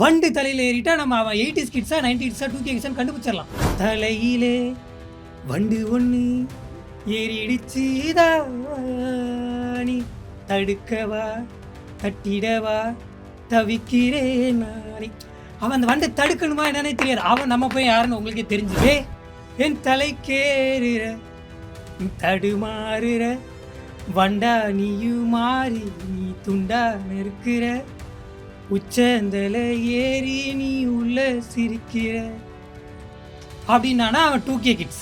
வண்டு தலையில் ஏறிட்டா நம்ம அவன் 80s கிட்ஸா 90s கிட்ஸா 2K கிட்ஸான்னு கண்டுபிடிச்சிடலாம். தலையிலே வண்டு ஒன்று ஏறிடுச்சுதானி தடுக்கவா தட்டிடவா தவிக்கிறேன் நானி. அவன் அந்த வண்டை தடுக்கணுமா என்னன்னே தெரியாது. அவன் நம்ம போய் யாருன்னு உங்களுக்கே தெரிஞ்சுவே. என் தலைக்கேறுற தடுமாறுற வண்டா நீயும் மாறி நீ துண்டா நெருக்கிற உச்சந்தல ஏறி நீ உள்ள சிரிக்கிற அப்படின்னானா அவன் 2K கிட்ஸ்.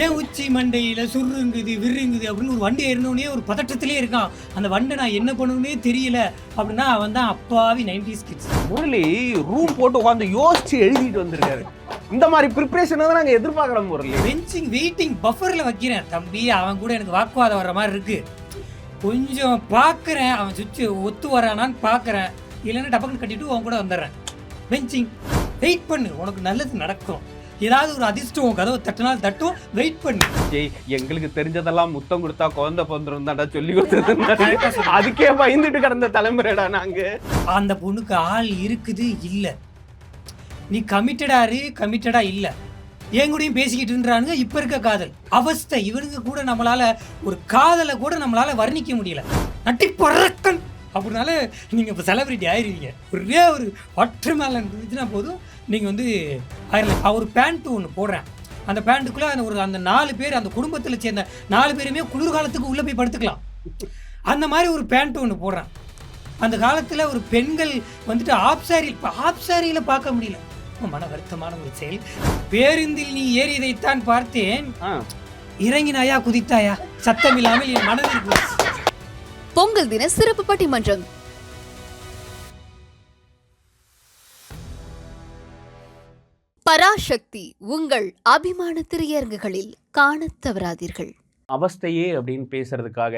ஏன் உச்சி மண்டையில் சுருங்குது விருங்குது அப்படின்னு ஒரு வண்டி ஏறினோடனே ஒரு பதட்டத்திலே இருக்கான். அந்த வண்டை நான் என்ன பண்ணணுன்னே தெரியல அப்படின்னா அவன் தான் அப்பாவி 90s கிட்ஸ். முரளி ரூம் போட்டு உட்காந்து யோசிச்சு எழுதிட்டு வந்திருக்காரு. இந்த மாதிரி ப்ரிப்பரேஷனை தான் நாங்கள் எதிர்பார்க்கலாம் முரளி. பெஞ்சிங் வெயிட்டிங் பஃபரில் வைக்கிறேன் தம்பி. அவன் கூட எனக்கு வாக்குவாதம் வர்ற மாதிரி இருக்கு. கொஞ்சம் பார்க்குறேன் அவன் சுவிட்சு ஒத்து வரானான்னு பார்க்குறேன். இல்லைன்னா டபக்குன்னு கட்டிட்டு அவன் கூட வந்துடுறேன். பெஞ்சிங் வெயிட் பண்ணு, உனக்கு நல்லது நடக்கும். ஏதாவது ஒரு அதிர்ஷ்டம் கதவை தட்டினால் தட்டும், வெயிட் பண்ணு. எங்களுக்கு தெரிஞ்சதெல்லாம் முத்தம் கொடுத்தா குழந்தை பிறந்துரும் தான்டா சொல்லி கொடுத்தது. அதுக்கே பயந்துட்டு கிடந்த தலைமுறைடா நாங்க. அந்த பொண்ணுக்கு ஆள் இருக்குது இல்லை, நீ கமிட்டடா இல்லை, என் கூடயும் பேசிக்கிட்டுன்றானுங்க. இப்போ இருக்க காதல் அவஸ்தை இவனுக்கு கூட நம்மளால ஒரு காதலை கூட நம்மளால வர்ணிக்க முடியல. நட்டி பறக்கன் அப்படின்னால நீங்கள் இப்போ செலிபிரிட்டி ஆயிடுவீங்க. ஒரே ஒரு ஒற்றை மேலே இருந்துச்சுன்னா போதும், நீங்கள் வந்து ஆயிரலாம். ஒரு பேண்ட்டு ஒன்று போடுறேன், அந்த பேண்ட்டுக்குள்ளே அந்த 4 பேர் அந்த குடும்பத்தில் சேர்ந்த 4 பேருமே குளிர்காலத்துக்கு உள்ளே போய் படுத்துக்கலாம். அந்த மாதிரி ஒரு பேண்ட்டு ஒன்று போடுறேன். அந்த காலத்தில் ஒரு பெண்கள் வந்துட்டு ஆப் சாரியில் பார்க்க முடியல. மன வருத்தமான ஒரு செயல். பேருந்தில் நீ ஏறியதைத்தான் பார்த்தேன், இறங்கினாயா குதித்தாயா சத்தம் இல்லாமல் என் மனதில். பொங்கல் தின சிறப்பு பட்டிமன்றம். பராசக்தி உங்கள் அபிமான திரையரங்குகளில் காணத் தவறாதீர்கள். அவஸ்தையே அப்படின்னு பேசுறதுக்காக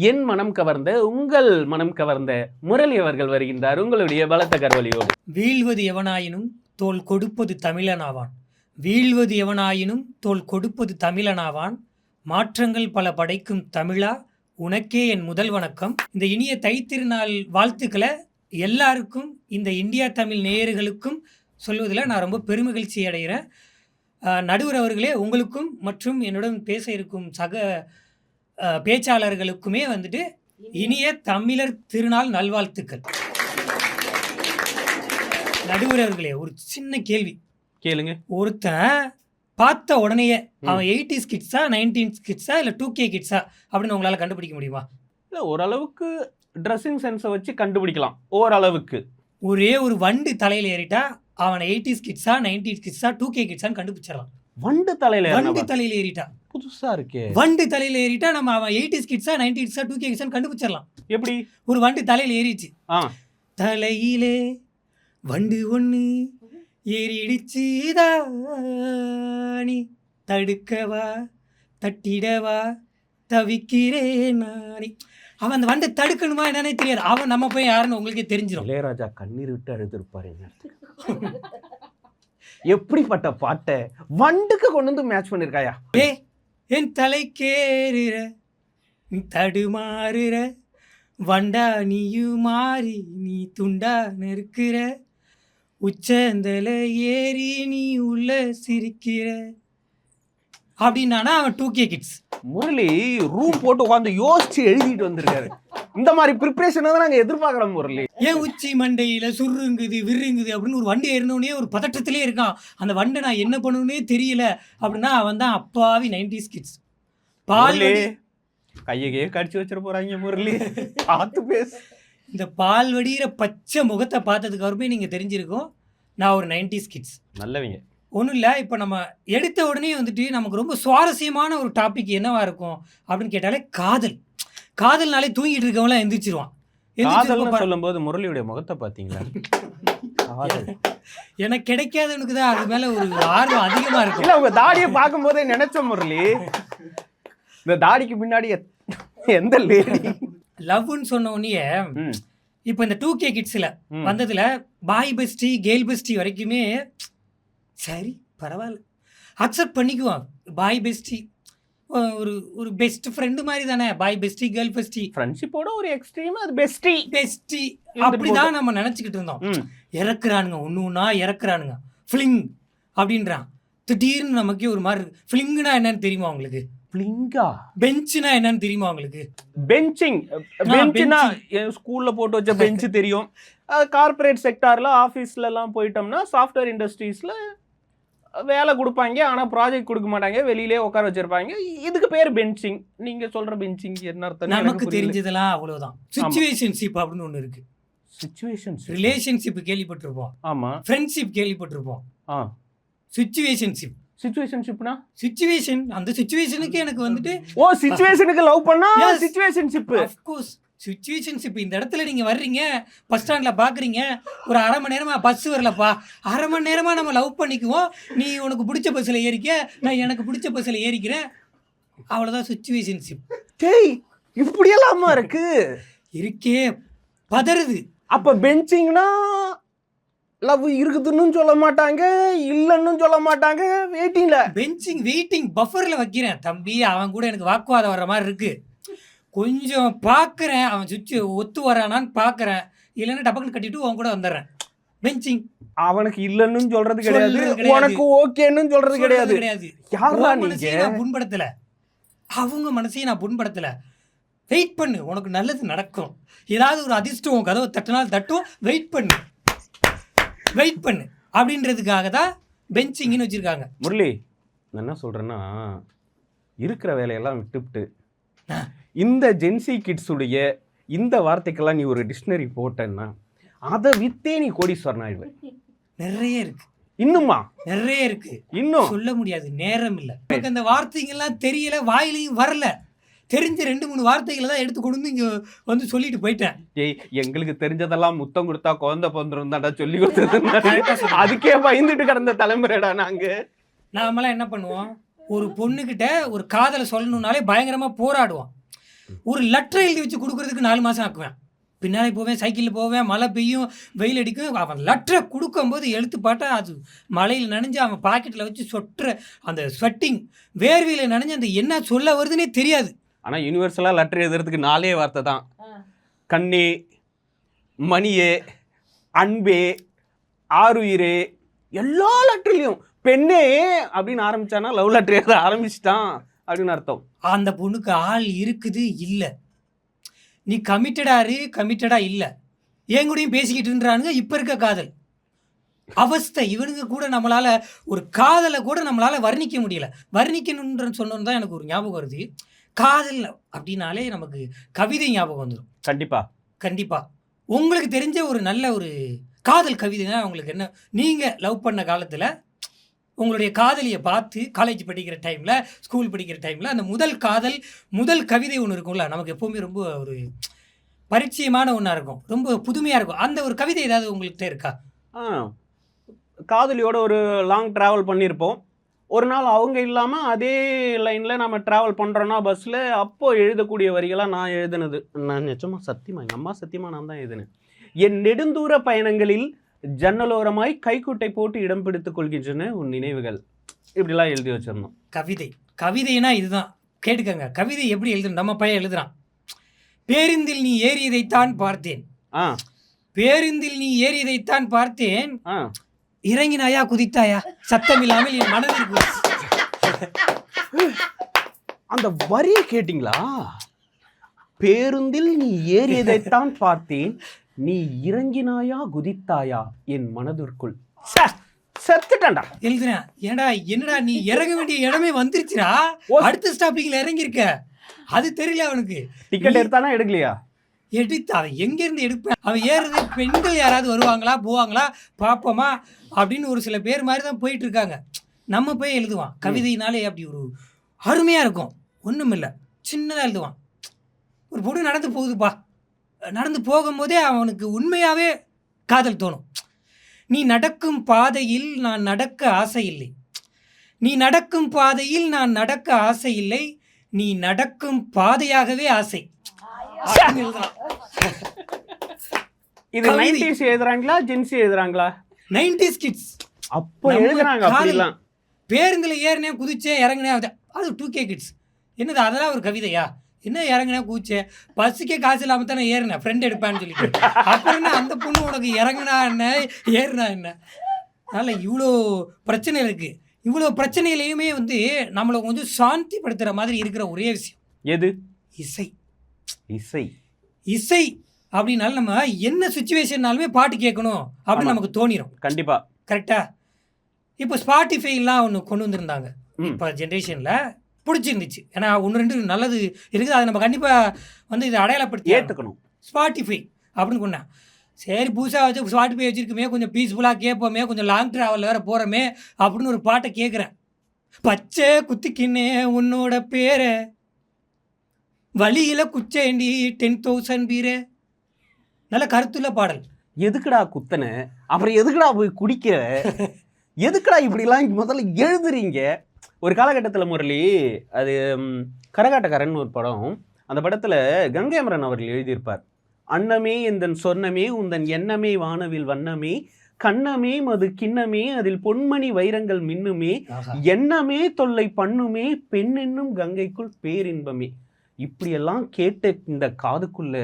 என் மனம் கவர்ந்த உங்கள் மனம் கவர்ந்த முரளி அவர்கள் வருகின்றார் உங்களுடைய பலத்த கரவொலியோடு. வீழ்வது எவனாயினும் தோல் கொடுப்பது தமிழனாவான், வீழ்வது எவனாயினும் தோல் கொடுப்பது தமிழனாவான், மாற்றங்கள் பல படைக்கும் தமிழா உனக்கே என் முதல் வணக்கம். இந்த இனிய தைத்திருநாள் வாழ்த்துக்களை எல்லாருக்கும், இந்த இந்தியா தமிழ் நேயர்களுக்கும் சொல்வதில் நான் ரொம்ப பெருமகிழ்ச்சி அடைகிறேன். நடுவர் அவர்களே, உங்களுக்கும் மற்றும் என்னுடன் பேச இருக்கும் சக பேச்சாளர்களுக்குமே வந்துட்டு இனிய தமிழர் திருநாள் நல்வாழ்த்துக்கள். நடுவர் அவர்களே, ஒரு சின்ன கேள்வி கேளுங்க. ஒருத்தன் பார்த்த உடனேயே அவன் 80s கிட்ஸா 90s கிட்ஸா இல்லை 2K கிட்ஸா அப்படின்னு உங்களால் கண்டுபிடிக்க முடியுமா? இல்லை, ஓரளவுக்கு ட்ரெஸ்ஸிங் சென்ஸை வச்சு கண்டுபிடிக்கலாம். ஓரளவுக்கு. ஒரே ஒரு வண்டு தலையில் ஏறிட்டா அவனை 80s கிட்ஸா 90s கிட்ஸா 2K கிட்ஸான்னு கண்டுபிடிச்சிடலாம். வண்டு தலையில் ஏறிட்டா புதுசா இருக்கு. வண்டு தலையில் ஏறிட்டா நம்ம அவன் 80s கிட்ஸா 90s கிட்ஸா 2K கிட்ஸான்னு கண்டுபிடிச்சிடலாம். எப்படி? ஒரு வண்டு தலையில் ஏறிச்சு, தலையிலே வண்டு ஒன்று ஏறிடுச்சுதானி தடுக்கவா தட்டிடவா தவிக்கிறேன் நானி. அவன் அந்த வண்டை தடுக்கணுமா என்னன்னே தெரியாது. அவன் நம்ம போய் யாருன்னு உங்களுக்கே தெரிஞ்சிடும். இளையராஜா கண்ணீர் விட்டு அழுதுருப்பாரு. எப்படிப்பட்ட பாட்டை வண்டுக்கு கொண்டு வந்து மேட்ச் பண்ணிருக்காயா? என் தலைக்கேறுற தடுமாறுற வண்டா நீயும் மாறி நீ துண்டா நெருக்கிற உச்சந்தல ஏறி நீ உள்ள சிரிக்கிற அப்படின்னானா அவன் 2K கிட்ஸ். முரளி ரூம் போட்டு உட்காந்து யோசிச்சு எழுதிட்டு வந்திருக்காரு. இந்த மாதிரி ப்ரிப்பரேஷனை தான் நாங்கள் எதிர்பார்க்கலாம் முரளி. ஏன் உச்சி மண்டையில் சுருங்குது விருங்குது அப்படின்னு ஒரு வண்டி ஏறினோடனே ஒரு பதட்டத்திலே இருக்கான். அந்த வண்டை நான் என்ன பண்ணணுன்னே தெரியல அப்படின்னா அவன் தான் அப்பாவி 90s கிட்ஸ். கையகையே கடிச்சு வச்சிட போறாங்க முரளி, பார்த்து பேசு. இந்த பால் வடிகிற பச்சை முகத்தை பார்த்ததுக்கு அப்புறமே நீங்கள் தெரிஞ்சிருக்கோம் நான் ஒரு 90s கிட்ஸ். நல்லவங்க. ஒன்றும் இல்லை, இப்போ நம்ம எடுத்த உடனே வந்துட்டு நமக்கு ரொம்ப சுவாரஸ்யமான ஒரு டாபிக் என்னவா இருக்கும் அப்படின்னு கேட்டாலே காதல்னாலே தூங்கிட்டு இருக்கவங்களாம் எந்திரிச்சிருவான். சொல்லும் போது முரளியுடைய முகத்தை பார்த்தீங்களா? எனக்கு கிடைக்காதவனுக்கு தான் அது மேலே ஒரு ஆர்வம் அதிகமாக இருக்கும். இல்லை, உங்கள் தாடியை பார்க்கும் போதே நினைச்ச முரளி, இந்த தாடிக்கு பின்னாடி எந்த லேடி லவ்னு சொன்ன உடனே இப்போ இந்த 2K கிட்ஸில் வந்ததில் பாய் பெஸ்டி கேர்ள் பெஸ்டி வரைக்குமே சரி பரவாயில்ல அக்செப்ட் பண்ணிக்குவான். பாய் பெஸ்டி ஒரு ஒரு பெஸ்ட் ஃப்ரெண்டு மாதிரி தானே, பாய் பெஸ்டி கேர்ள் பெஸ்டி ஃப்ரெண்ட்ஷிப்போட ஒரு எக்ஸ்ட்ரீம் அது பெஸ்டி. பெஸ்டி அப்படிதான் நம்ம நினைச்சுக்கிட்டு இருந்தோம். இறக்குறானுங்க ஒண்ணு இறக்குறானுங்க, ஃபிளிங் அப்படின்றான். திடீர்னு நமக்கே ஒரு மாதிரி இருக்கு. ஃபிளிங்னா என்னன்னு தெரியுமா உங்களுக்கு? ஃபிளிங்கா? பெஞ்சுனா என்னன்னு தெரியுமா உங்களுக்கு? பெஞ்சிங். பெஞ்சுனா ஸ்கூல்ல போட்டு வச்ச பெஞ்சு தெரியும். கார்பரேட் செக்டார்ல ஆஃபீஸ்ல எல்லாம் போயிட்டோம்னா சாஃப்ட்வேர் இண்டஸ்ட்ரீஸ்ல வேலை கொடுப்பாங்க, ஆனால் ப்ராஜெக்ட் கொடுக்க மாட்டாங்க, வெளியிலே உட்கார வச்சிருப்பாங்க. இதுக்கு பேர் பெஞ்சிங். நீங்க சொல்ற பெஞ்சிங் என்ன அர்த்தம்? நமக்கு தெரிஞ்சதெல்லாம் அவ்வளவுதான். சிச்சுவேஷன்ஷிப் அப்படின்னு ஒன்று இருக்கு. சிச்சுவேஷன்ஷிப். ரிலேஷன்ஷிப் கேள்விப்பட்டிருப்போம். ஆமா. ஃப்ரெண்ட்ஷிப் கேள்விப்பட்டிருப்போம். சிச்சுவேஷன்ஷிப். சிச்சுவேஷன்ஷிப்னா சிச்சுவேஷன், அந்த சிச்சுவேஷனுக்கு எனக்கு வந்துட்டு சிச்சுவேஷனுக்கு லவ் பண்ணா சிச்சுவேஷன்ஷிப். Of course situationship. இந்த இடத்துல நீங்க வர்றீங்க, பஸ் ஸ்டாண்ட்ல பாக்குறீங்க, ஒரு அரை மணி நேரமா பஸ் வரலப்பா, அரை மணி நேரமா நம்ம லவ் பண்ணிக்குவோம், நீ உனக்கு பிடிச்ச பஸ்ல ஏறிக்க, நான் எனக்கு பிடிச்ச பஸ்ல ஏறிக்கிறேன், அவ்வளவுதான் சிச்சுவேஷன்ஷிப். டேய் இப்படியெல்லாமா இருக்கு? இருக்கே, பதறுது. அப்ப பெஞ்சிங்னா லவ் இருக்குதுன்னு சொல்ல மாட்டாங்க, இல்லன்னு சொல்ல மாட்டாங்க, வெயிட்டிங்ல. பெஞ்சிங் வெயிட்டிங் பஃபர்ல வைக்கிறேன் தம்பி, அவன் கூட எனக்கு வாக்குவாதம் வர்ற மாதிரி இருக்கு, கொஞ்சம் பார்க்குறேன், அவன் சுவிட்சு ஒத்து வரானான்னு பார்க்குறேன், இல்லைன்னா டபக்குன்னு கட்டிட்டு அவன் கூட வந்துடுறேன். பெஞ்சிங். அவனுக்கு இல்லைன்னு சொல்றது கிடையாது, உனக்கு ஓகேன்னு சொல்றது கிடையாது. யாரா மனசையும் நான் புண்படுத்தல, அவங்க மனசையும் நான் புண்படுத்தல. வெயிட் பண்ணு, உனக்கு நல்லது நடக்கும், ஏதாவது ஒரு அதிர்ஷ்டம் கதவை தட்டினால் தட்டும், வெயிட் பண்ணு அப்படின்றதுக்காக தான் பெஞ்சிங்னு வச்சிருக்காங்க. முரளி, நான் என்ன சொல்றேன்னா, இருக்கிற வேலையெல்லாம் விட்டுவிட்டு இந்த ஜென்சி கிட்ஸுடைய இந்த வார்த்தைக்கெல்லாம் நீ ஒரு டிக்ஷனரி போட்டேன்னா அதை வித்தே நீ கோடீஸ்வரன் ஆயிடுவேன். நிறைய இருக்கு, இன்னுமா நிறைய இருக்கு, இன்னும் சொல்ல முடியாது, நேரம் இல்லை. எனக்கு அந்த வார்த்தைகள்லாம் தெரியல, வாயிலையும் வரல, தெரிஞ்ச 2-3 வார்த்தைகளை தான் எடுத்து கொண்டு இங்கே வந்து சொல்லிட்டு போயிட்டேன். ஏய், எங்களுக்கு தெரிஞ்சதெல்லாம் முத்தம் கொடுத்தா குழந்தை பிறந்துரும் தான்டா சொல்லி கொடுத்தது, அதுக்கே பயந்துட்டு கிடந்த தலைமுறைடா நாங்க. நாமெல்லாம் என்ன பண்ணுவோம், ஒரு பொண்ணுக்கிட்ட ஒரு காதலை சொல்லணும்னாலே பயங்கரமாக போராடுவோம். ஒரு லெட்டர் எழுதி வச்சு கொடுக்கறதுக்கு 4 மாதம் ஆக்குவேன். பின்னாலே போவேன், சைக்கிளில் போவேன், மழை பெய்யும், வெயில் அடிக்கும், அவன் லெட்டரை கொடுக்கும்போது எழுத்து பாட்டா அது மழையில் நனைஞ்சு அவன் பாக்கெட்டில் வச்சு சொட்டுற அந்த ஸ்வெட்டிங், வேர்வையில் நனைஞ்சு அந்த என்ன சொல்ல வருதுன்னே தெரியாது. ஆனால் யூனிவர்சலாக லெட்டர் எழுதுறதுக்கு 4 வார்த்தை தான். கண்ணே, மணியே, அன்பே, ஆருயிரே, எல்லா லெட்டர்லையும் பெண்ணே அப்படின்னு ஆரம்பிச்சானா லவ் லெட்டர் எழுத ஆரம்பிச்சிட்டான் அப்படின்னு அர்த்தம். அந்த பொண்ணுக்கு ஆள் இருக்குது இல்லை, நீ கமிட்டடா இல்லை, என் கூடயும் பேசிக்கிட்டுன்றானுங்க. இப்போ இருக்க காதல் அவஸ்தை, இவனுங்க கூட நம்மளால் ஒரு காதலை கூட நம்மளால் வர்ணிக்க முடியல. வர்ணிக்கணுன்ற சொன்னோன்னு தான் எனக்கு ஒரு ஞாபகம் வருது. காதல் அப்படின்னாலே நமக்கு கவிதை ஞாபகம் வந்துடும். கண்டிப்பாக உங்களுக்கு தெரிஞ்ச ஒரு நல்ல ஒரு காதல் கவிதைனா உங்களுக்கு என்ன? நீங்கள் லவ் பண்ண காலத்தில் உங்களுடைய காதலியை பார்த்து காலேஜ் படிக்கிற டைமில், ஸ்கூல் படிக்கிற டைமில் அந்த முதல் கவிதை ஒன்று இருக்கும்ல, நமக்கு எப்போவுமே ரொம்ப ஒரு பரிச்சயமான ஒன்றா இருக்கும், ரொம்ப புதுமையாக இருக்கும். அந்த ஒரு கவிதை ஏதாவது உங்கள்கிட்ட இருக்கா? காதலியோட ஒரு லாங் ட்ராவல் பண்ணியிருப்போம், ஒரு நாள் அவங்க இல்லாமல் அதே லைனில் நம்ம ட்ராவல் பண்ணுறோன்னா பஸ்ஸில், அப்போது எழுதக்கூடிய வரிகளாக நான் எழுதுனது. நான் நிஜமாக சத்தியமாக எங்கள் அம்மா சத்தியமாக நான் தான் எழுதினேன். என் நெடுந்தூர பயணங்களில் ஜன்னலோரமாய் கைக்குட்டை போட்டு இடம் பிடித்துக் கொள்கின்றன உன் நினைவுகள், இப்படிலாம் எழுதி வச்சிருந்தோம். கவிதைனா இதுதான், கேட்டுக்கங்க. கவிதை எப்படி எழுதுறோம், நம்ம பையன் எழுதுறான். பேருந்தில் நீ ஏறியதைத்தான் பார்த்தேன், பேருந்தில் நீ ஏறியதைத்தான் பார்த்தேன், இறங்கினாயா குதித்தாயா சத்தமில்லாமல் என் மனதிற்கு. அந்த வரியை கேட்டிங்களா? பேருந்தில் நீ ஏறியதைத்தான் பார்த்தேன், நீ இறங்கினாயா குதித்தாயா என் மனதிற்குள். செத்துட்டான்டா எழுதுறேன். ஏடா என்னடா நீ இறங்க வேண்டிய இடமே வந்துருச்சுடா, அடுத்த ஸ்டாப்பிங்ல இறங்கியிருக்க, அது தெரியல அவனுக்கு. டிக்கெட் எடுத்தானா எடுக்கலையா? எடுத்து அவன் எங்கேருந்து எடுப்பேன், அவன் ஏறுறது பெண்கள் யாராவது வருவாங்களா போவாங்களா பார்ப்போமா அப்படின்னு ஒரு சில பேர் மாதிரி தான் போயிட்டு இருக்காங்க. நம்ம போய் எழுதுவான். கவிதையினாலே அப்படி ஒரு அருமையாக இருக்கும், ஒன்றும் இல்லை, சின்னதாக எழுதுவான். ஒரு பொண்ணு நடந்து போகுதுப்பா, நடந்து போகும்போதே அவனுக்கு உண்மையாகவே காதல் தோணும். நீ நடக்கும் பாதையில் நான் நடக்க ஆசை இல்லை, நீ நடக்கும் பாதையில் நான் நடக்க ஆசை இல்லை, நீ நடக்கும் பாதையாகவே ஆசை. இது 90s எழுதுறாங்களா ஜென்சி எழுதுறாங்களா? 90s கிட்ஸ் அப்போ எழுதுறாங்க. அப்படிலாம் பேருந்துல ஏறினே குதிச்சே இறங்கினே, அது 2K கிட்ஸ். என்னது அதெல்லாம் ஒரு கவிதையா? என்ன இறங்குனா கூச்சே, பஸ்ஸுக்கே காசு இல்லாமல் தானே ஏறினேன் ஃப்ரெண்ட் எடுப்பான்னு சொல்லிட்டு. அப்புறம் என்ன அந்த பொண்ணு உனக்கு இறங்குனா என்ன ஏறுனா என்ன? அதனால் இவ்வளோ பிரச்சனை இருக்குது. இவ்வளோ பிரச்சனையிலையுமே வந்து நம்மளை கொஞ்சம் சாந்திப்படுத்துகிற மாதிரி இருக்கிற ஒரே விஷயம் எது? இசை. இசை. இசை அப்படின்னாலும் நம்ம என்ன சுச்சுவேஷன்னாலுமே பாட்டு கேட்கணும் அப்படின்னு நமக்கு தோணிடும். கண்டிப்பாக. கரெக்டா? இப்போ ஸ்பாட்டிஃபைலாம் ஒன்று கொண்டு வந்திருந்தாங்க இப்போ ஜென்ரேஷனில், பிடிச்சிருந்துச்சு. ஏன்னா 1-2 நல்லது இருக்குது, அதை நம்ம கண்டிப்பாக வந்து இதை அடையாளப்படுத்தி ஏற்றுக்கணும். ஸ்பாட்டிஃபை அப்படின்னு கொண்டேன். சரி புதுசாக வச்சு ஸ்பாட்டிஃபை வச்சுருக்குமே, கொஞ்சம் பீஸ்ஃபுல்லாக கேட்போமே, கொஞ்சம் லாங் ட்ராவல் வேறு போகிறோமே அப்படின்னு ஒரு பாட்டை கேட்குறேன். பச்சை குத்திக்கின்னே உன்னோட பேரை வழியில் குச்சேண்டி 10,000 பீரே. நல்ல கருத்துள்ள பாடல். எதுக்குடா குத்தன, அப்புறம் எதுக்குடா போய் குடிக்கிற, எதுக்குடா இப்படிலாம் முதல்ல எழுதுறீங்க? ஒரு காலகட்டத்தில் முரளி, அது கரகாட்டக்காரன் ஒரு படம், அந்த படத்தில் கங்கை அமரன் அவர்கள் எழுதியிருப்பார். அன்னமே எந்தன் சொர்ணமே உந்தன் எண்ணமே வானவில் வண்ணமே கண்ணமே மது கிண்ணமே அதில் பொன்மணி வைரங்கள் மின்னுமே எண்ணமே தொல்லை பண்ணுமே பெண் என்னும் கங்கைக்குள் பேரின்பமே. இப்படியெல்லாம் கேட்ட இந்த காதுக்குள்ள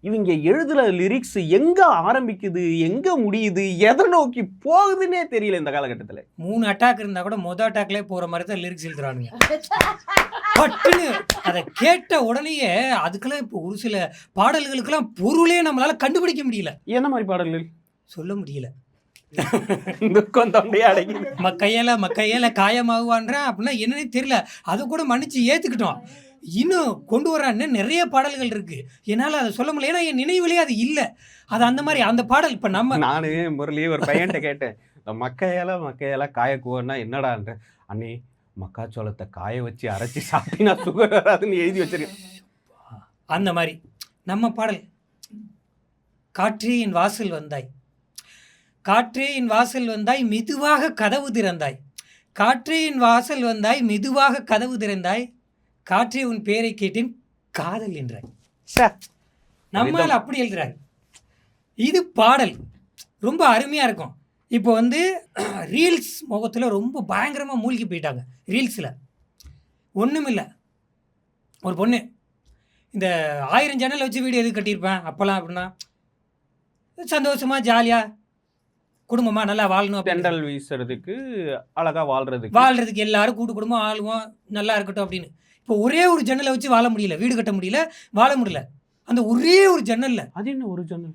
இவங்க எழுதுற லிரிக்ஸ் எங்க ஆரம்பிக்குது, எங்க முடியுது, எதை நோக்கி போகுதுன்னே தெரியல இந்த காலகட்டத்தில். 3 அட்டாக் இருந்தா கூட மொதல் அட்டாக்லேயே போற மாதிரி தான் லிரிக்ஸ் எழுதுறானுங்க. பட்டுன்னு அதை கேட்ட உடனேயே அதுக்கெல்லாம் இப்போ ஒரு சில பாடல்களுக்கெல்லாம் பொருளே நம்மளால கண்டுபிடிக்க முடியல. என்ன மாதிரி பாடல்கள் சொல்ல முடியல. துக்கம் தொண்டையை அடைக்குது. மக்கையில காயமாகுவான்றேன் அப்படின்னா என்னன்னே தெரியல. அதை கூட மன்னிச்சு ஏத்துக்கிட்டோம். இன்னும் கொண்டு வரான்னு நிறைய பாடல்கள் இருக்கு, என்னால் அதை சொல்ல முடியல. ஏன்னா என் நினைவுலேயே அது இல்லை. அது அந்த மாதிரி அந்த பாடல் இப்போ நானு முரளியே ஒரு பையன்கிட்ட கேட்டேன், இந்த மக்கையால காயக்குவோன்னா என்னடான்ற. அண்ணே மக்காச்சோளத்தை காய வச்சு அரைச்சி சாப்பிட்டீங்கன்னா சுகர் வராதுன்னு எழுதி வச்சிருக்கேன். அந்த மாதிரி நம்ம பாடல் காற்றே என் வாசல் வந்தாய், காற்றே என் வாசல் வந்தாய் மெதுவாக கதவு திறந்தாய், காற்றே என் வாசல் வந்தாய் மெதுவாக கதவு திறந்தாய், காற்றே உன் பேரை கேட்டேன் காதல் என்றாய். நம்மால் அப்படி எழுதுறாரு. இது பாடல் ரொம்ப அருமையாக இருக்கும். இப்போ வந்து ரீல்ஸ் முகத்தில் ரொம்ப பயங்கரமாக மூழ்கி போயிட்டாங்க. ரீல்ஸில் ஒன்றுமில்லை, ஒரு பொண்ணு இந்த 1000 ஜன்னல் வச்சு வீடு எது கட்டியிருப்பேன் அப்போல்லாம் அப்படின்னா சந்தோஷமாக ஜாலியாக குடும்பமாக நல்லா வாழணும், பெண்டல் வீசுறதுக்கு அழகாக வாழ்றதுக்கு எல்லாரும் கூட்டு குடும்பம் ஆளுவோம் நல்லா இருக்கட்டும் அப்படின்னு. இப்போ ஒரே ஒரு ஜன்னலை வச்சு வாழ முடியல, வீடு கட்ட முடியல, வாழ முடியல. அந்த ஒரே ஒரு ஜன்னலில், அது என்ன ஒரு ஜன்னல்,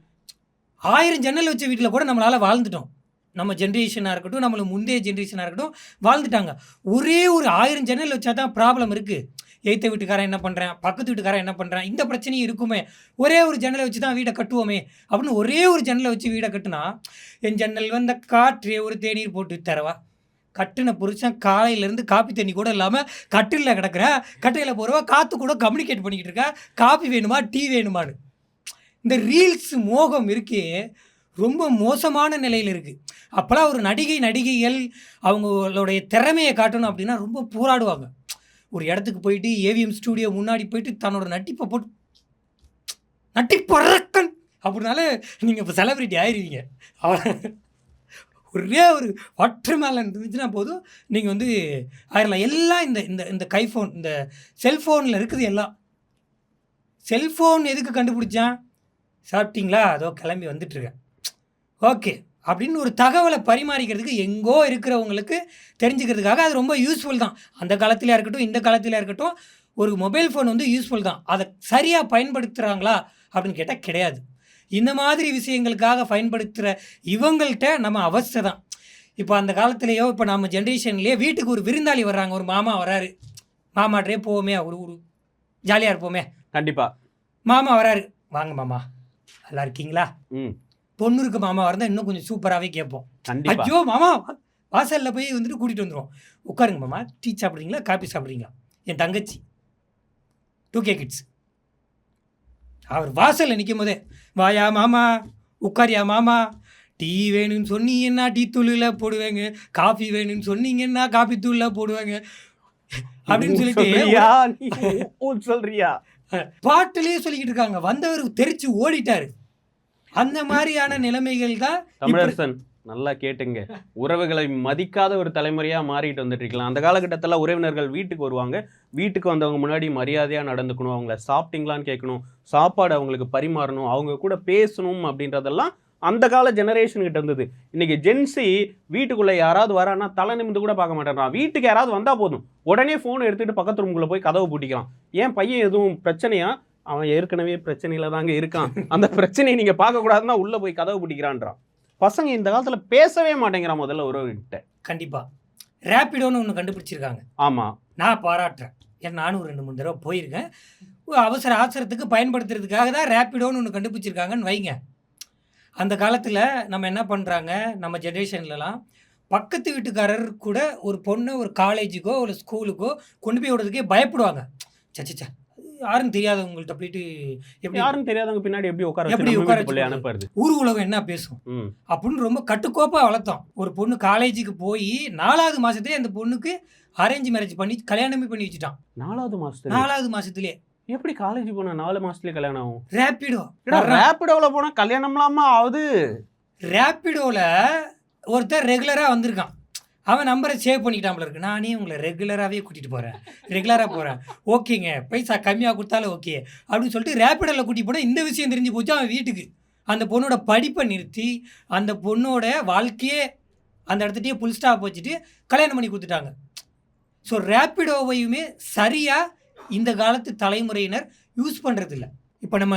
1000 ஜன்னல் வச்ச வீட்டில் கூட நம்மளால் வாழ்ந்துட்டோம். நம்ம ஜென்ரேஷனாக இருக்கட்டும், நம்மளுக்கு முந்தைய ஜென்ரேஷனாக இருக்கட்டும் வாழ்ந்துட்டாங்க. ஒரே ஒரு 1000 ஜன்னல் வச்சா தான் ப்ராப்ளம் இருக்குது. எய்த்த வீட்டுக்காரன் என்ன பண்ணுறேன், பக்கத்து வீட்டுக்காரன் என்ன பண்ணுறேன், இந்த பிரச்சனையும் இருக்குமே. ஒரே ஒரு ஜன்னலை வச்சு தான் வீடை கட்டுவோமே அப்படின்னு ஒரே ஒரு ஜன்னலை வச்சு வீடை கட்டுனா, என் ஜன்னல் வந்த காற்றே ஒரு தேநீர் போட்டு தரவா. கட்டுன புருஷன் காலையிலேருந்து காப்பி தண்ணி கூட இல்லாமல் கட்டிலில் கிடக்கிற, கட்டையில் போகிறவா காற்று கூட கம்யூனிகேட் பண்ணிக்கிட்டு இருக்கா, காப்பி வேணுமா டீ வேணுமான்னு. இந்த ரீல்ஸ் மோகம் இருக்கே ரொம்ப மோசமான நிலையில் இருக்குது. அப்போல்லாம் ஒரு நடிகைகள் அவங்களுடைய திறமையை காட்டணும் அப்படின்னா ரொம்ப போராடுவாங்க. ஒரு இடத்துக்கு போயிட்டு ஏவிஎம் ஸ்டூடியோ முன்னாடி போயிட்டு தன்னோட நட்டிப்பை போட்டு நட்டிப்பறக்கன் அப்படின்னால நீங்கள் இப்போ செலிப்ரிட்டி ஆயிடுவீங்க. ஒரே ஒரு ஒற்றை மேலே இருந்துச்சுன்னா போதும், நீங்கள் வந்து ஆயிரலாம். எல்லாம் இந்த இந்த இந்த கைஃபோன், இந்த செல்ஃபோனில் இருக்குது. எல்லாம் செல்ஃபோன் எதுக்கு கண்டுபிடிச்சான், சாப்பிட்டீங்களா அதோ கிளம்பி வந்துட்டுருக்கேன் ஓகே அப்படின்னு ஒரு தகவலை பரிமாறிக்கிறதுக்கு எங்கோ இருக்கிறவங்களுக்கு தெரிஞ்சுக்கிறதுக்காக அது ரொம்ப யூஸ்ஃபுல் தான். அந்த காலத்திலே இருக்கட்டும் இந்த காலத்திலே இருக்கட்டும் ஒரு மொபைல் ஃபோன் வந்து யூஸ்ஃபுல் தான். அதை சரியாக பயன்படுத்துகிறாங்களா அப்படின்னு கேட்டால் கிடையாது. இந்த மாதிரி விஷயங்களுக்காக பயன்படுத்துகிற இவங்கள்ட்ட நம்ம அவஸ்தை தான். இப்போ அந்த காலத்துலேயோ இப்போ நம்ம ஜென்ரேஷன்லேயே வீட்டுக்கு ஒரு விருந்தாளி வர்றாங்க, ஒரு மாமா வராரு, மாமாட்டே போவோமே, ஒரு ஜாலியாக இருப்போமே. கண்டிப்பாக மாமா வராரு, வாங்க மாமா நல்லா இருக்கீங்களா. பொண்ணுருக்கு மாமா வரந்தால் இன்னும் கொஞ்சம் சூப்பராகவே கேட்போம். ஐயோ மாமா வாசலில் போய் வந்துட்டு கூட்டிகிட்டு வந்துடுவோம். உட்காருங்க மாமா, டீ சாப்பிட்றீங்களா காப்பி சாப்பிட்றீங்களா. என் தங்கச்சி 2K கிட்ஸ் அவர் வாசலில் நிற்கும் போதே வாயா மாமா, உட்காரியா மாமா, டீ வேணும்னு சொன்னீங்கன்னா டீ தூளில் போடுவேங்க, காஃபி வேணும்னு சொன்னீங்கன்னா காஃபி தூளில் போடுவேங்க அப்படின்னு சொல்லிட்டு சொல்றியா பாட்டிலேயே சொல்லிக்கிட்டு இருக்காங்க. வந்தவர் தெரிச்சு ஓடிட்டாரு. அந்த மாதிரியான நிலைமைகள் தான். தமிழரசன் நல்லா கேட்டுங்க. உறவுகளை மதிக்காத ஒரு தலைமுறையாக மாறிட்டு வந்துட்டு இருக்கலாம். அந்த காலகட்டத்தில் உறவினர்கள் வீட்டுக்கு வருவாங்க. வீட்டுக்கு வந்தவங்க முன்னாடி மரியாதையாக நடந்துக்கணும், அவங்கள சாப்பிட்டீங்களான்னு கேட்கணும், சாப்பாடு அவங்களுக்கு பரிமாறணும், அவங்க கூட பேசணும் அப்படின்றதெல்லாம் அந்த கால ஜெனரேஷன் கிட்ட இருந்தது. இன்னைக்கு ஜென்சி வீட்டுக்குள்ளே யாராவது வரான்னா தலை நிமிந்து கூட பார்க்க மாட்டேறான். வீட்டுக்கு யாராவது வந்தால் போதும் உடனே ஃபோன் எடுத்துகிட்டு பக்கத்து ரூமுக்குள்ளே போய் கதவை பூட்டிக்கலாம். ஏன் பையன் எதுவும் பிரச்சனையா? அவன் ஏற்கனவே பிரச்சனையில தாங்க இருக்கான். அந்த பிரச்சனையை நீங்கள் பார்க்கக்கூடாதுன்னா உள்ளே போய் கதவை பூட்டிக்கிறான்றான். பசங்க இந்த காலத்தில் பேசவே மாட்டேங்கிறான் முதல்ல உறவுகிட்ட. கண்டிப்பாக ரேப்பிடோன்னு ஒன்று கண்டுபிடிச்சிருக்காங்க. ஆமாம், நான் பாராட்டுறேன். ஏன்னா நானும் 2-3 தடவை போயிருக்கேன். அவசர ஆத்திரத்துக்கு பயன்படுத்துறதுக்காக தான் ரேப்பிடோன்னு ஒன்று கண்டுபிடிச்சிருக்காங்கன்னு வைங்க. அந்த காலத்தில் நம்ம என்ன பண்ணுறாங்க, நம்ம ஜென்ரேஷன்லலாம் பக்கத்து வீட்டுக்காரர் கூட ஒரு பொண்ணை ஒரு காலேஜுக்கோ ஒரு ஸ்கூலுக்கோ கொண்டு போய் விடுறதுக்கே பயப்படுவாங்க. சச்சா யாரும் தெரியாதவங்கள்ட்ட போயிட்டு எப்படி யாரும் தெரியாதவங்க பின்னாடி எப்படி எப்படி உட்கார உட்கார அனுப்புறது? ஊர் உலகம் என்ன பேசும் அப்படின்னு ரொம்ப கட்டுக்கோப்பாக வளர்த்தோம். ஒரு பொண்ணு காலேஜுக்கு போய் 4வது மாதத்துலேயே அந்த பொண்ணுக்கு அரேஞ்ச் மேரேஜ் பண்ணி கல்யாணமே பண்ணி வச்சுட்டான். 4வது மாதத்துலேயே எப்படி காலேஜ் போனா 4 மாசத்துலயே கல்யாணம் ஆகும்? ரேப்பிடோவில் போனா கல்யாணம்லாமா ஆகுது? ரேப்பிடோவில் ஒருத்தர் ரெகுலராக வந்திருக்கான். அவன் நம்பரை சேவ் பண்ணிக்கிட்டாமல் இருக்கு. நானே உங்களை ரெகுலராகவே கூட்டிகிட்டு போகிறேன், ரெகுலராக போகிறேன், ஓகேங்க பைசா கம்மியாக கொடுத்தாலும் ஓகே அப்படின்னு சொல்லிட்டு ரேப்பிடோவில் கூட்டிகிட்டு போனால் இந்த விஷயம் தெரிஞ்சு போச்சு. அவன் வீட்டுக்கு அந்த பொண்ணோட படிப்பை நிறுத்தி அந்த பொண்ணோட வாழ்க்கையே அந்த இடத்துட்டே புல் ஸ்டாப் வச்சுட்டு கல்யாணம் பண்ணி கொடுத்துட்டாங்க. ஸோ ரேப்பிடோவையுமே சரியாக இந்த காலத்து தலைமுறையினர் யூஸ் பண்ணுறதில்ல. இப்போ நம்ம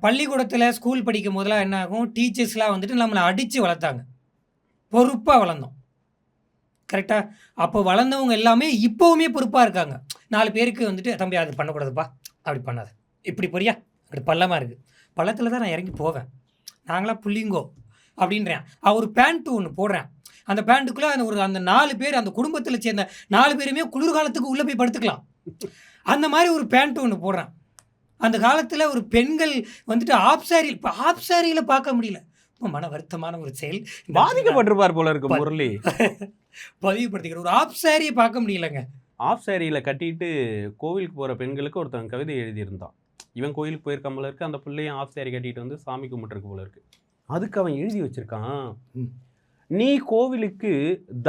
பள்ளிக்கூடத்தில் ஸ்கூல் படிக்கும் போதெல்லாம் என்ன ஆகும், டீச்சர்ஸ்லாம் வந்துட்டு நம்மளை அடித்து வளர்த்தாங்க, பொறுப்பாக வளர்ந்தோம். கரெக்டாக? அப்போ வளர்ந்தவங்க எல்லாமே இப்போவுமே பொறுப்பாக இருக்காங்க. 4 பேருக்கு வந்துட்டு தம்பி அது பண்ணக்கூடாதுப்பா, அப்படி பண்ணாது, இப்படி போறியா, அப்படி பள்ளமாக இருக்குது, பள்ளத்தில் தான் நான் இறங்கி போவேன், நாங்களாம் புள்ளிங்கோ அப்படின்றேன். ஒரு பேண்ட்டு ஒன்று போடுறேன், அந்த பேண்ட்டுக்குள்ளே அந்த 4 பேர் அந்த குடும்பத்தில் சேர்ந்த 4 பேருமே குளிர்காலத்துக்கு உள்ளே போய் படுத்துக்கலாம். அந்த மாதிரி ஒரு பேண்ட் ஒன்று போடுறான். அந்த காலத்தில் ஒரு பெண்கள் வந்துட்டு ஆப் சாரி, இப்போ ஆப் சாரியில் பார்க்க முடியல. இப்போ மன வருத்தமான ஒரு செயல். பாதிக்கப்பட்டிருப்பார் போல இருக்கு முரளி. பதிவுபடுத்திக்கிற ஒரு ஆப் சாரியை பார்க்க முடியலங்க. ஆப் சாரியில் கட்டிட்டு கோவிலுக்கு போகிற பெண்களுக்கு ஒருத்தன் கவிதை எழுதியிருந்தான். இவன் கோயிலுக்கு போயிருக்கான் போல இருக்கு, அந்த பிள்ளையும் ஆப் சாரி கட்டிட்டு வந்து சாமி கும்பிட்டுருக்கு போல இருக்கு. அதுக்கு அவன் எழுதி வச்சிருக்கான், நீ கோவிலுக்கு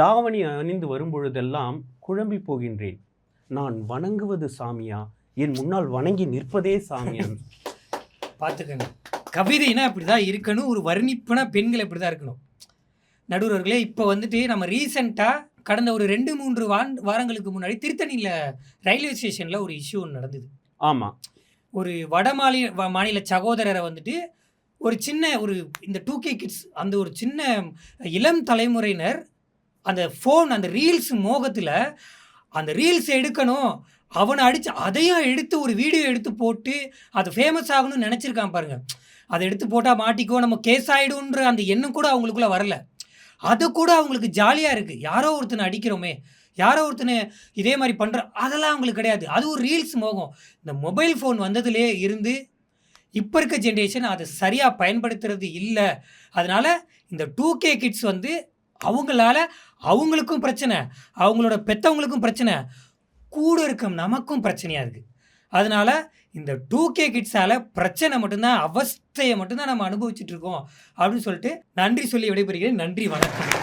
தாவணி அணிந்து வரும்பொழுதெல்லாம் குழம்பி போகின்றேன், நான் வணங்குவது சாமியா, என் முன்னால் வணங்கி நிற்பதே சாமியான். பார்த்துக்கங்க, கவிதைனா இப்படி தான் இருக்கணும், ஒரு வர்ணிப்புனா பெண்கள் இப்படி தான் இருக்கணும். நடுவர்களே, இப்போ வந்துட்டு நம்ம ரீசெண்டாக கடந்த ஒரு 2-3 வாரங்களுக்கு முன்னாடி திருத்தணியில் ரயில்வே ஸ்டேஷனில் ஒரு இஷ்யூ ஒன்று நடந்தது. ஆமாம், ஒரு மாநில சகோதரரை வந்துட்டு ஒரு சின்ன இந்த 2K கிட்ஸ் அந்த ஒரு சின்ன இளம் தலைமுறையினர் அந்த ஃபோன் அந்த ரீல்ஸ் மோகத்தில் அந்த ரீல்ஸ் எடுக்கணும், அவனை அடித்து அதையும் எடுத்து ஒரு வீடியோ எடுத்து போட்டு அது ஃபேமஸ் ஆகணும்னு நினச்சிருக்கான் பாருங்கள். அதை எடுத்து போட்டால் மாட்டிக்கோ, நம்ம கேஸ் ஆகிடுன்ற அந்த எண்ணம் கூட அவங்களுக்குள்ளே வரல. அது கூட அவங்களுக்கு ஜாலியாக இருக்குது. யாரோ ஒருத்தனை அடிக்கிறோமே, யாரோ ஒருத்தனை இதே மாதிரி பண்ணுற, அதெல்லாம் அவங்களுக்கு கிடையாது. அது ஒரு ரீல்ஸ் மோகம். இந்த மொபைல் ஃபோன் வந்ததுலேயே இருந்து இப்போ இருக்க ஜென்ரேஷன் அதை சரியாக பயன்படுத்துறது இல்லை. அதனால் இந்த 2K கிட்ஸ் வந்து அவங்களால அவங்களுக்கும் பிரச்சனை, அவங்களோட பெற்றவங்களுக்கும் பிரச்சனை, கூட இருக்க நமக்கும் பிரச்சனையாக இருக்குது. அதனால் இந்த 2K கிட்ஸால் பிரச்சனை மட்டும்தான், அவஸ்தையை மட்டும்தான் நம்ம அனுபவிச்சுட்டு இருக்கோம் அப்படின்னு சொல்லிட்டு நன்றி சொல்லி விடைபெறுகிறேன். நன்றி, வணக்கம்.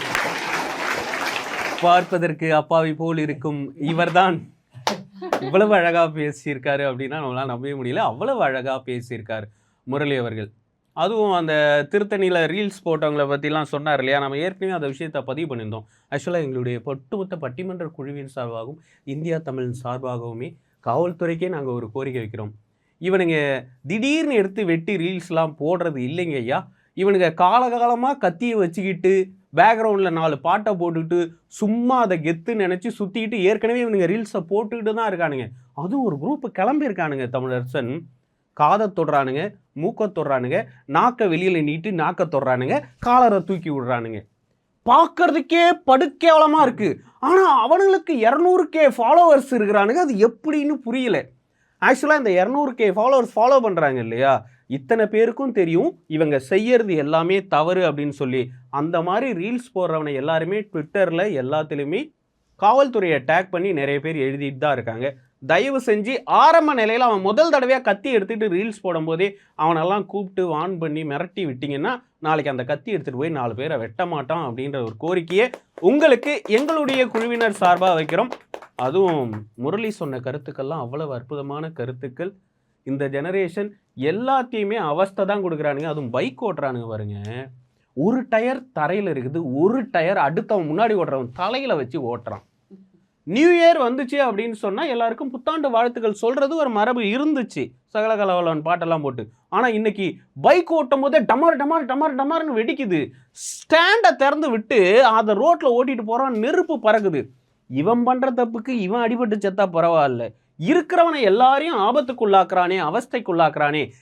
பார்ப்பதற்கு அப்பாவி போல் இருக்கும் இவர்தான் இவ்வளவு அழகாக பேசியிருக்காரு அப்படின்னா நம்மளால் நம்பவே முடியல. அவ்வளவு அழகாக பேசியிருக்காரு முரளி அவர்கள். அதுவும் அந்த திருத்தணியில் ரீல்ஸ் போட்டவங்களை பற்றிலாம் சொன்னார் இல்லையா, நம்ம ஏற்கனவே அந்த விஷயத்தை பதிவு பண்ணியிருந்தோம். ஆக்சுவலாக எங்களுடைய ஒட்டுமொத்த பட்டிமன்ற குழுவின் சார்பாகவும் இந்தியா தமிழின் சார்பாகவுமே காவல்துறைக்கே நாங்கள் ஒரு கோரிக்கை வைக்கிறோம். இவனுங்க திடீர்னு எடுத்து வெட்டி ரீல்ஸ்லாம் போடுறது இல்லைங்க ஐயா. இவனுங்க காலகாலமாக கத்தியை வச்சுக்கிட்டு பேக்ரவுண்டில் 4 பாட்டை போட்டுக்கிட்டு சும்மா அதை கெத்து நினச்சி சுற்றிக்கிட்டு ஏற்கனவே இவனுங்க ரீல்ஸை போட்டுக்கிட்டு தான் இருக்கானுங்க. அதுவும் ஒரு குரூப்பு கிளம்பியிருக்கானுங்க தமிழரசன். காதை தொடுறானுங்க, மூக்கை தொடுறானுங்க, நாக்கை வெளியில் நீட்டு நாக்கை தொடுறானுங்க, காலரை தூக்கி விடுறானுங்க. பார்க்கறதுக்கே படுக்கேவலமாக இருக்குது. ஆனால் அவனுங்களுக்கு 200K ஃபாலோவர்ஸ் இருக்கிறானுங்க. அது எப்படின்னு புரியல. ஆக்சுவலாக இந்த 200K ஃபாலோவர்ஸ் ஃபாலோ பண்ணுறாங்க இல்லையா, இத்தனை பேருக்கும் தெரியும் இவங்க செய்யறது எல்லாமே தவறு அப்படின்னு சொல்லி. அந்த மாதிரி ரீல்ஸ் போடுறவனை எல்லாருமே ட்விட்டரில் எல்லாத்துலேயுமே காவல்துறையை டேக் பண்ணி நிறைய பேர் எழுதிட்டு தான் இருக்காங்க. தயவு செஞ்சு ஆரம்ப நிலையில் அவன் முதல் தடவையாக கத்தி எடுத்துகிட்டு ரீல்ஸ் போடும்போதே அவனெல்லாம் கூப்பிட்டு வான் பண்ணி மிரட்டி விட்டிங்கன்னா நாளைக்கு அந்த கத்தி எடுத்துகிட்டு போய் 4 பேரை வெட்ட மாட்டோம் அப்படின்ற ஒரு கோரிக்கையை உங்களுக்கு எங்களுடைய குழுவினர் சார்பாக வைக்கிறோம். அதுவும் முரளி சொன்ன கருத்துக்கள்லாம் அவ்வளவு அற்புதமான கருத்துக்கள். இந்த ஜெனரேஷன் எல்லாத்தையுமே அவஸ்தை தான் கொடுக்குறானுங்க. அதுவும் பைக் ஓட்டுறானுங்க பாருங்க, ஒரு டயர் தரையில் இருக்குது, ஒரு டயர் அடுத்தவன் முன்னாடி ஓட்டுறவன் தலையில் வச்சு ஓட்டுறான். நியூ இயர் வந்துச்சு அப்படின்னு சொன்னால் எல்லாருக்கும் புத்தாண்டு வாழ்த்துக்கள் சொல்கிறது ஒரு மரபு இருந்துச்சு, சகலகலவலன் பாட்டெல்லாம் போட்டு. ஆனால் இன்னைக்கு பைக் ஓட்டும் போதே டமார் டமார் டமார் டமார்னு வெடிக்குது. ஸ்டாண்டை திறந்து விட்டு அதை ரோட்டில் ஓட்டிட்டு போகிறான், நெருப்பு பறக்குது. இவன் பண்ணுற தப்புக்கு இவன் அடிபட்டு செத்தா பரவாயில்ல, இருக்கிறவனை எல்லாரையும் ஆபத்துக்குள்ளாக்குறானே, அவஸ்தைக்குள்ளாக்குறானே,